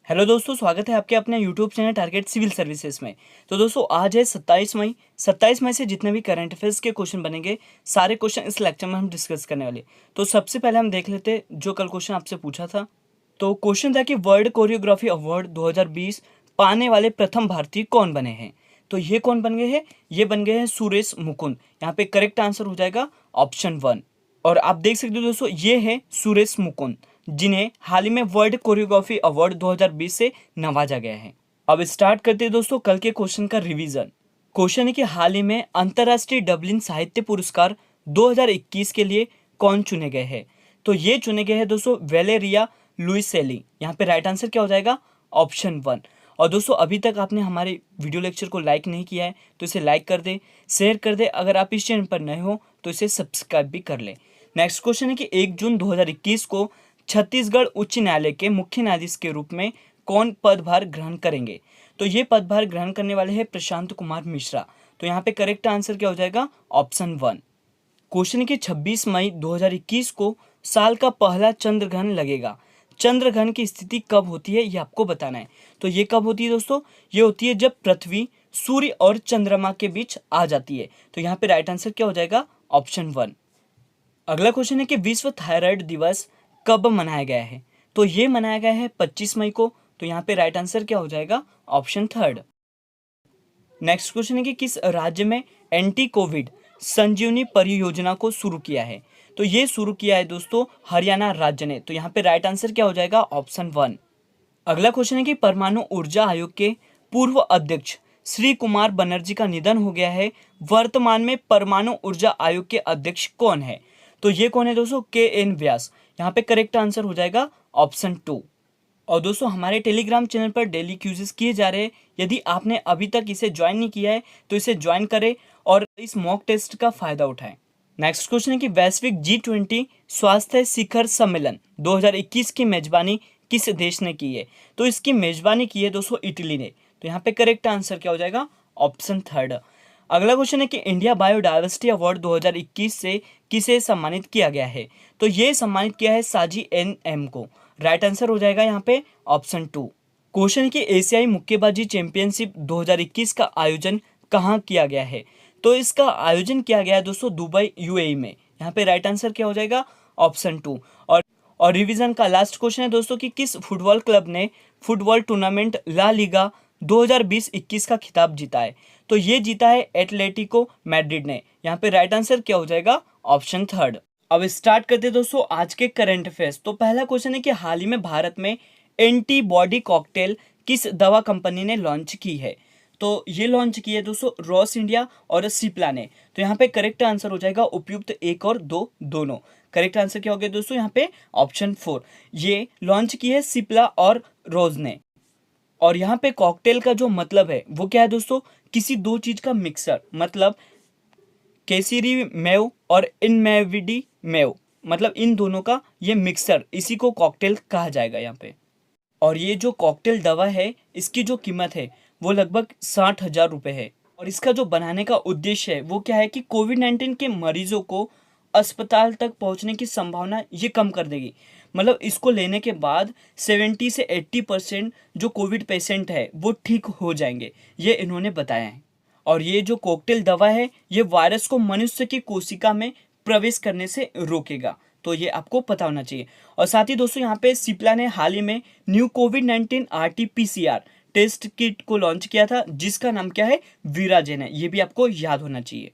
Hello दोस्तों, स्वागत है आपके अपने YouTube channel target civil services में। तो दोस्तों आज है 27 मई से जितने भी करंट अफेयर्स के क्वेश्चन बनेंगे सारे क्वेश्चन इस लेक्चर में हम डिस्कस करने वाले। तो सबसे पहले हम देख लेते जो कल क्वेश्चन आपसे पूछा था। तो क्वेश्चन था कि वर्ल्ड कोरियोग्राफी अवार्ड 2020 पाने वाले प्रथम भारतीय कौन बने हैं। तो ये कौन बन गए हैं? ये बन गए हैं सुरेश मुकुंद। यहाँ पे करेक्ट आंसर हो जाएगा ऑप्शन 1। और आप देख सकते हो दोस्तों, ये है सुरेश मुकुंद जिन्हें हाल ही में वर्ल्ड कोरियोग्राफी अवार्ड 2020 से नवाजा गया है। अब स्टार्ट करते हैं दोस्तों कल के क्वेश्चन का रिवीजन। क्वेश्चन है कि हाल ही में अंतर्राष्ट्रीय डबलिन साहित्य पुरस्कार 2021 के लिए कौन चुने गए हैं। तो ये चुने गए हैं दोस्तों वेलेरिया लुइसेली। यहाँ पे राइट आंसर क्या हो जाएगा? ऑप्शन 1। और दोस्तों अभी तक आपने हमारे वीडियो लेक्चर को लाइक नहीं किया है तो इसे लाइक कर दे, शेयर कर दे। अगर आप इस चैनल पर नए हो तो इसे सब्सक्राइब भी कर ले। नेक्स्ट क्वेश्चन है कि 1 जून 2021 को छत्तीसगढ़ उच्च न्यायालय के मुख्य न्यायाधीश के रूप में कौन पदभार ग्रहण करेंगे। तो ये पदभार ग्रहण करने वाले हैं प्रशांत कुमार मिश्रा। तो यहाँ पे करेक्ट आंसर क्या हो जाएगा? ऑप्शन 1। क्वेश्चन है कि 26 मई 2021 को साल का पहला चंद्र ग्रहण लगेगा। चंद्र ग्रहण की स्थिति कब होती है ये आपको बताना है। तो ये कब होती है दोस्तों? ये होती है जब पृथ्वी सूर्य और चंद्रमा के बीच आ जाती है। तो यहाँ पे राइट आंसर क्या हो जाएगा? ऑप्शन 1। अगला क्वेश्चन है कि विश्व थायराइड दिवस कब मनाया गया है। तो ये मनाया गया है 25 मई को। तो यहाँ पे राइट आंसर क्या हो जाएगा? ऑप्शन 3। नेक्स्ट क्वेश्चन है कि किस राज्य में एंटी कोविड संजीवनी परियोजना को शुरू किया है। तो ये शुरू किया है दोस्तों हरियाणा राज्य ने। तो यहाँ पे राइट आंसर क्या हो जाएगा? ऑप्शन 1। अगला क्वेश्चन है कि परमाणु ऊर्जा आयोग के पूर्व अध्यक्ष श्री कुमार बनर्जी का निधन हो गया है। वर्तमान में परमाणु ऊर्जा आयोग के अध्यक्ष कौन है? तो ये कौन है दोस्तों? KN व्यास। यहाँ पे करेक्ट आंसर हो जाएगा ऑप्शन 2। और दोस्तों हमारे टेलीग्राम चैनल पर डेली क्यूजेस किए जा रहे हैं। यदि आपने अभी तक इसे ज्वाइन नहीं किया है तो इसे ज्वाइन करें और इस मॉक टेस्ट का फायदा उठाएं। नेक्स्ट क्वेश्चन है कि वैश्विक G20 स्वास्थ्य शिखर सम्मेलन 2021 की मेजबानी किस देश ने की है। तो इसकी मेजबानी की है दोस्तों इटली ने। तो यहाँ पे करेक्ट आंसर क्या हो जाएगा? ऑप्शन 3। अगला क्वेश्चन है कि इंडिया बायोडायवर्सिटी अवार्ड 2021 से किसे सम्मानित किया गया है। तो ये सम्मानित किया है साजी NM को। राइट आंसर हो जाएगा यहाँ पे ऑप्शन 2। क्वेश्चन है कि एशियाई मुक्केबाजी चैंपियनशिप 2021 का आयोजन कहाँ किया गया है। तो इसका आयोजन किया गया है दोस्तों दुबई UAE में। यहाँ पे राइट आंसर क्या हो जाएगा? ऑप्शन 2। और रिवीजन का लास्ट क्वेश्चन है दोस्तों कि किस फुटबॉल क्लब ने फुटबॉल टूर्नामेंट ला लीगा 2020-21 का खिताब जीता है। तो ये जीता है एटलेटिको मैड्रिड ने। यहाँ पे राइट आंसर क्या हो जाएगा? ऑप्शन 3। अब स्टार्ट करते हैं दोस्तों आज के करंट अफेयर्स। तो पहला क्वेश्चन है कि हाल ही में भारत में एंटीबॉडी कॉकटेल किस दवा कंपनी ने लॉन्च की है। तो ये लॉन्च की है दोस्तों रॉस इंडिया और सिप्ला ने। तो यहाँ पे करेक्ट आंसर हो जाएगा उपयुक्त 1 और 2 दोनों। करेक्ट आंसर क्या हो गया दोस्तों? यहाँ पे ऑप्शन 4। ये लॉन्च की है सिप्ला और रोज ने। और यहाँ पे कॉकटेल का जो मतलब है वो क्या है दोस्तों? किसी दो चीज का मिक्सर, मतलब केसरी मेव और इनमेविडी मेव, मतलब इन दोनों का ये मिक्सर, इसी को कॉकटेल कहा जाएगा यहाँ पे। और ये जो कॉकटेल दवा है इसकी जो कीमत है वो लगभग 60,000 रुपये है। और इसका जो बनाने का उद्देश्य है वो क्या है कि कोविड-19 के मरीजों को अस्पताल तक पहुंचने की संभावना ये कम कर देगी। मतलब इसको लेने के बाद 70 से 80% जो कोविड पेशेंट है वो ठीक हो जाएंगे, ये इन्होंने बताया है। और ये जो कॉकटेल दवा है ये वायरस को मनुष्य की कोशिका में प्रवेश करने से रोकेगा। तो ये आपको पता होना चाहिए। और साथ ही दोस्तों यहाँ पे सिप्ला ने हाल ही में न्यू कोविड-19 RT-PCR टेस्ट किट को लॉन्च किया था जिसका नाम क्या है? वीराजेन है। ये भी आपको याद होना चाहिए।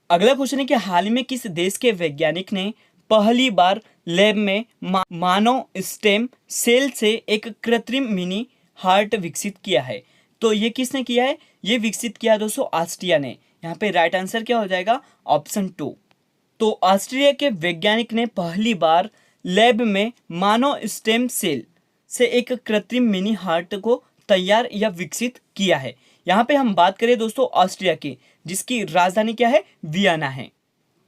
अगला क्वेश्चन है कि हाल ही में किस देश के वैज्ञानिक ने पहली बार लैब में मानव स्टेम सेल से एक कृत्रिम मिनी हार्ट विकसित किया है। तो ये किसने किया है? ये विकसित किया दोस्तों ऑस्ट्रिया ने। यहाँ पे राइट आंसर क्या हो जाएगा? ऑप्शन 2। तो ऑस्ट्रिया के वैज्ञानिक ने पहली बार लैब में मानव स्टेम सेल से एक कृत्रिम मिनी हार्ट को तैयार या विकसित किया है। यहाँ पे हम बात करें दोस्तों ऑस्ट्रिया की, जिसकी राजधानी क्या है? वियना है।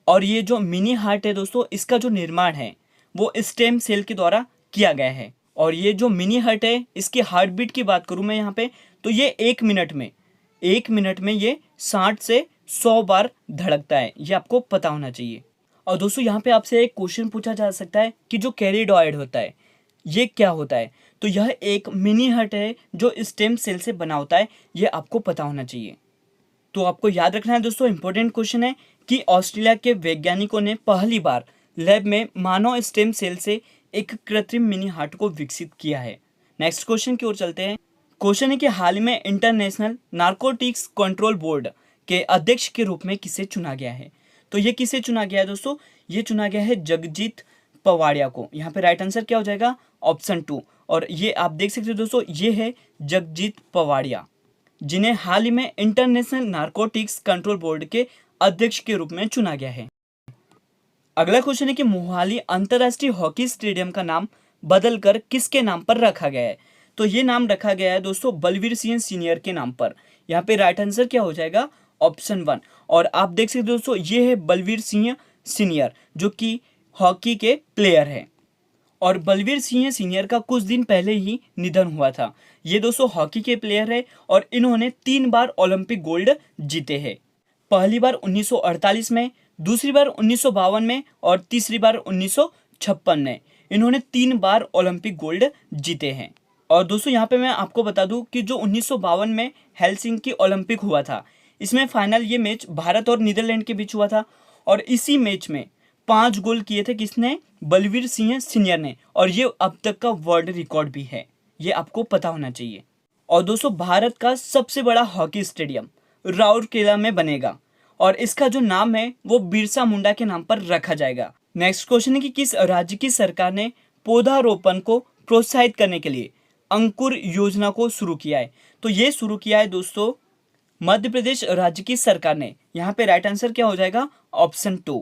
और ये जो मिनी हार्ट है दोस्तों इसका जो निर्माण है वो स्टेम सेल के द्वारा किया गया है। और ये जो मिनी हार्ट है इसकी हार्ट बीट की बात करूँ मैं यहाँ पे, तो ये 1 मिनट में ये 60 से 100 बार धड़कता है। ये आपको पता होना चाहिए। और दोस्तों यहाँ पे आपसे एक क्वेश्चन पूछा जा सकता है कि जो कैरिडॉइड होता है ये क्या होता है। तो यह एक मिनी हट है जो स्टेम सेल से बना होता है, यह आपको पता होना चाहिए। तो आपको याद रखना है दोस्तों, इंपॉर्टेंट क्वेश्चन है कि ऑस्ट्रेलिया के वैज्ञानिकों ने पहली बार लैब में मानव स्टेम सेल से एक कृत्रिम मिनी हार्ट को विकसित किया है। नेक्स्ट क्वेश्चन की ओर चलते हैं। क्वेश्चन है कि हाल ही में इंटरनेशनल नारकोटिक्स कंट्रोल बोर्ड के अध्यक्ष के रूप में किसे चुना गया है? तो ये किसे चुना गया है दोस्तों? ये चुना गया है जगजीत पवाड़िया को। यहाँ पे राइट आंसर क्या हो जाएगा? ऑप्शन 2। और ये आप देख सकते हो दोस्तों, ये है जगजीत पवाड़िया, जिन्हें हाल ही में इंटरनेशनल नारकोटिक्स कंट्रोल बोर्ड के अध्यक्ष के रूप में चुना गया है। अगला क्वेश्चन है कि मोहाली अंतर्राष्ट्रीय हॉकी स्टेडियम का नाम बदलकर किसके नाम पर रखा गया है? तो ये नाम रखा गया है दोस्तों बलवीर सिंह सीनियर के नाम पर। यहाँ पे राइट आंसर क्या हो जाएगा? ऑप्शन 1। और आप देख सकते हो दोस्तों, ये है बलवीर सिंह सीनियर जो कि हॉकी के प्लेयर है। और बलवीर सिंह सीनियर का कुछ दिन पहले ही निधन हुआ था। ये दोस्तों हॉकी के प्लेयर है और इन्होंने 3 बार ओलंपिक गोल्ड जीते हैं। पहली बार 1948 में, दूसरी बार 1952 में और तीसरी बार 1956 में। इन्होंने 3 बार ओलंपिक गोल्ड जीते हैं। और दोस्तों यहाँ पे मैं आपको बता दूं कि जो 1952 में हेलसिंकी ओलंपिक हुआ था, इसमें फाइनल ये मैच भारत और नीदरलैंड के बीच हुआ था। और इसी मैच में 5 गोल किए थे किसने? बलवीर सिंह सीनियर ने। और ये अब तक का वर्ल्ड रिकॉर्ड भी है, ये आपको पता होना चाहिए। और दोस्तों भारत का सबसे बड़ा हॉकी स्टेडियम राउरकेला में बनेगा और इसका जो नाम है वो बिरसा मुंडा के नाम पर रखा जाएगा। नेक्स्ट क्वेश्चन है कि किस राज्य की सरकार ने पौधारोपण को प्रोत्साहित करने के लिए अंकुर योजना को शुरू किया है? तो ये शुरू किया है दोस्तों मध्य प्रदेश राज्य की सरकार ने। यहाँ पे राइट आंसर क्या हो जाएगा? ऑप्शन 2।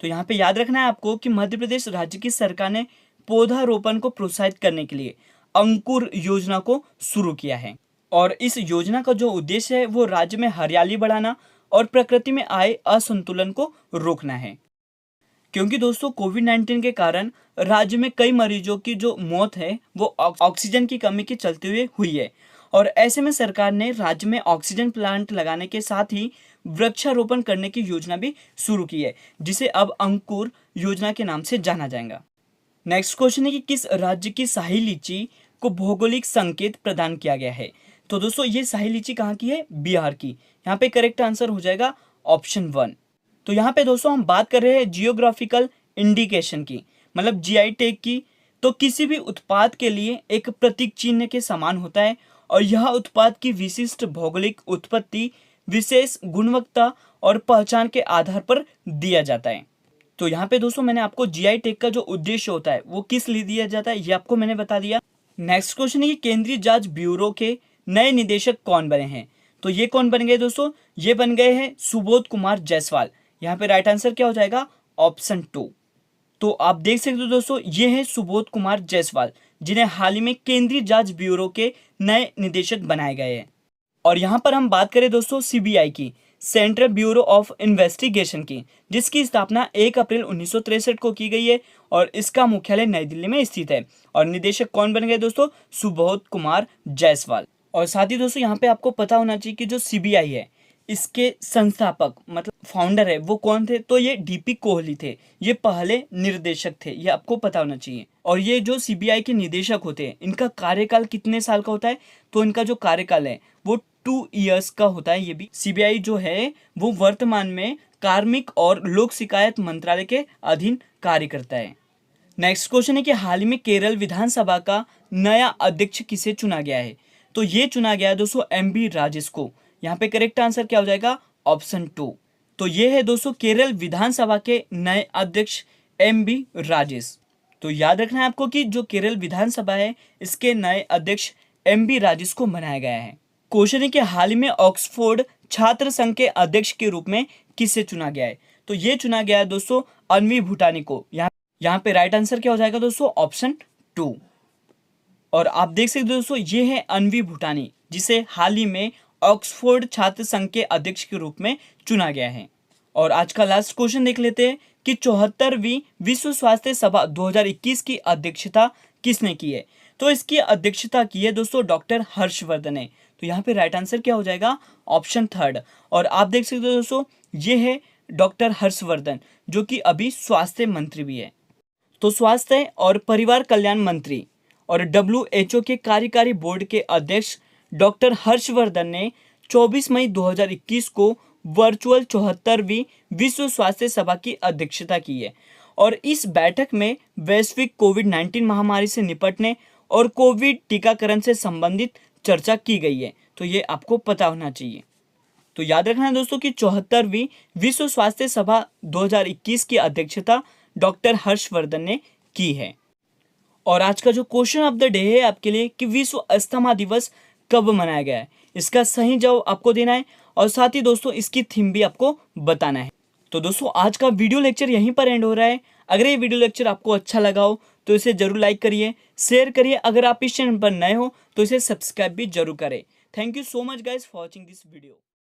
तो यहाँ पे याद रखना है आपको कि मध्य प्रदेश राज्य की सरकार ने पौधारोपण को प्रोत्साहित करने के लिए अंकुर योजना को शुरू किया है। और इस योजना का जो उद्देश्य है वो राज्य में हरियाली बढ़ाना और प्रकृति में आए असंतुलन को रोकना है। क्योंकि दोस्तों कोविड-19 के कारण राज्य में कई मरीजों की जो मौत है वो ऑक्सीजन की कमी के चलते हुए हुई है। और ऐसे में सरकार ने राज्य में ऑक्सीजन प्लांट लगाने के साथ ही वृक्षारोपण करने की योजना भी शुरू की है, जिसे अब अंकुर योजना के नाम से जाना जाएगा। नेक्स्ट क्वेश्चन है कि किस राज्य की शाही लीची को भौगोलिक संकेत प्रदान किया गया है? तो दोस्तों ये शाही लीची कहाँ की है? बिहार की। यहाँ पे करेक्ट आंसर हो जाएगा ऑप्शन 1। तो यहाँ पे दोस्तों हम बात कर रहे हैं जियोग्राफिकल इंडिकेशन की, मतलब जीआई टैग की। तो किसी भी उत्पाद के लिए एक प्रतीक चिन्ह के समान होता है और यह उत्पाद की विशिष्ट भौगोलिक उत्पत्ति, विशेष गुणवत्ता और पहचान के आधार पर दिया जाता है। तो यहाँ पे दोस्तों मैंने आपको जीआई टैग का जो उद्देश्य होता है वो किस लिए दिया जाता है ये आपको मैंने बता दिया। नेक्स्ट क्वेश्चन है कि केंद्रीय जांच ब्यूरो के नए निदेशक कौन बने हैं? तो ये कौन बन गए दोस्तों? ये बन गए हैं सुबोध कुमार जायसवाल। यहाँ पे राइट आंसर क्या हो जाएगा? ऑप्शन 2। तो आप देख सकते हो दोस्तों, ये है सुबोध कुमार जायसवाल, जिन्हें हाल ही में केंद्रीय जांच ब्यूरो के नए निदेशक बनाए गए हैं। और यहाँ पर हम बात करें दोस्तों सीबीआई की, सेंट्रल ब्यूरो ऑफ इन्वेस्टिगेशन की, जिसकी स्थापना 1 अप्रैल 1963 को की गई है और इसका मुख्यालय नई दिल्ली में स्थित है। और निदेशक कौन बन गए दोस्तों? सुबोध कुमार जायसवाल। और साथ ही दोस्तों यहाँ पे आपको पता होना चाहिए कि जो सीबीआई है इसके संस्थापक मतलब फाउंडर है वो कौन थे? तो ये डीपी कोहली थे, ये पहले निर्देशक थे, ये आपको पता होना चाहिए। और ये जो सीबीआई के निदेशक होते हैं इनका कार्यकाल कितने साल का होता है? तो इनका जो कार्यकाल है वो 2 इयर्स का होता है। ये भी सीबीआई जो है वो वर्तमान में कार्मिक और लोक शिकायत मंत्रालय के अधीन कार्य करता है। नेक्स्ट क्वेश्चन है कि हाल ही में केरल विधानसभा का नया अध्यक्ष किसे चुना गया है? तो ये चुना गया है दोस्तों एमबी राजेश को। यहाँ पे करेक्ट आंसर क्या हो जाएगा? ऑप्शन 2। तो ये है दोस्तों केरल विधानसभा के नए अध्यक्ष एमबी राजेश। तो याद रखना है आपको कि जो केरल विधानसभा है इसके नए अध्यक्ष एमबी राजेश को बनाया गया है। क्वेश्चन है कि हाल ही में ऑक्सफोर्ड छात्र संघ के अध्यक्ष के रूप में किसे चुना गया है? तो ये चुना गया है दोस्तों अन्वी भूटानी को। यहाँ पे राइट आंसर क्या हो जाएगा दोस्तों? ऑप्शन 2। और आप देख सकते हो दोस्तों ये है अन्वी भूटानी, जिसे हाल ही में ऑक्सफोर्ड छात्र संघ के अध्यक्ष के रूप में चुना गया है। और आज का लास्ट क्वेश्चन देख लेते हैं कि 74वीं विश्व स्वास्थ्य सभा 2021 की अध्यक्षता किसने की है? तो इसकी अध्यक्षता की है दोस्तों डॉक्टर हर्षवर्धन ने। तो यहाँ पे राइट आंसर क्या हो जाएगा? ऑप्शन 3। और आप देख सकते हो दोस्तों ये है डॉक्टर हर्षवर्धन जो कि अभी स्वास्थ्य मंत्री भी है। तो स्वास्थ्य और परिवार कल्याण मंत्री और WHO के कार्यकारी बोर्ड के अध्यक्ष डॉक्टर हर्षवर्धन ने 24 मई 2021 को वर्चुअल 74वीं विश्व स्वास्थ्य सभा की अध्यक्षता की है। और इस बैठक में वैश्विक कोविड-19 महामारी से निपटने और कोविड टीकाकरण से संबंधित चर्चा की गई है। तो ये आपको पता होना चाहिए। तो याद रखना है दोस्तों कि 74वीं विश्व स्वास्थ्य सभा 2021 की अध्यक्षता डॉक्टर हर्षवर्धन ने की है। और आज का जो क्वेश्चन ऑफ द डे है आपके लिए कि विश्व अस्थमा दिवस कब मनाया गया है, इसका सही जवाब आपको देना है और साथ ही दोस्तों इसकी थीम भी आपको बताना है। तो दोस्तों आज का वीडियो लेक्चर यहीं पर एंड हो रहा है। अगर ये वीडियो लेक्चर आपको अच्छा लगा हो तो इसे जरूर लाइक करिए, शेयर करिए। अगर आप इस चैनल पर नए हो तो इसे सब्सक्राइब भी जरूर करें। Thank you so much guys for watching this video.